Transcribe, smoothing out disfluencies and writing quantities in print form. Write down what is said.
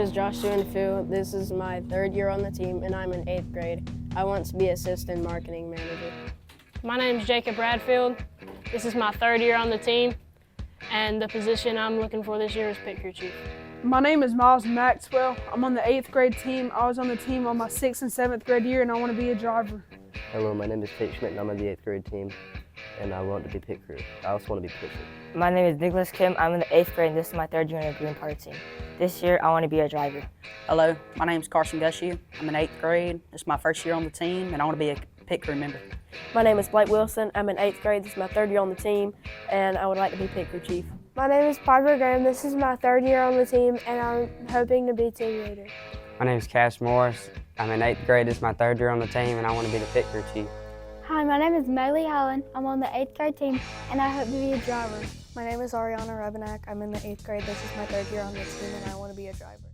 is Joshua Fu. This is my third year on the team, and I'm in 8th grade. I want to be assistant marketing manager. My name is Jacob Bradfield. This is my third year on the team, and the position I'm looking for this year is pit crew chief. My name is Miles Maxwell. I'm on the 8th grade team. I was on the team on my 6th and 7th grade year, and I want to be a driver. Hello, my name is Tate Schmidt, and I'm on the 8th grade team, and I want to be pit crew. I also want to be pit crew. My name is Nicholas Kim. I'm in the 8th grade, and this is my third year on the GreenpowerUSA team. This year, I want to be a driver. Hello, my name is Carson Gushew. I'm in 8th grade. This is my first year on the team, and I want to be a pit crew member. My name is Blake Wilson. I'm in 8th grade. This is my third year on the team, and I would like to be pit crew chief. My name is Parker Graham. This is my third year on the team, and I'm hoping to be team leader. My name is Cash Morris. I'm in 8th grade. This is my third year on the team, and I want to be the pit crew chief. Hi, my name is Megley Holland. I'm on the 8th grade team, and I hope to be a driver. My name is Ariana Rebenak. I'm in the 8th grade. This is my third year on the team, and I want to be a driver.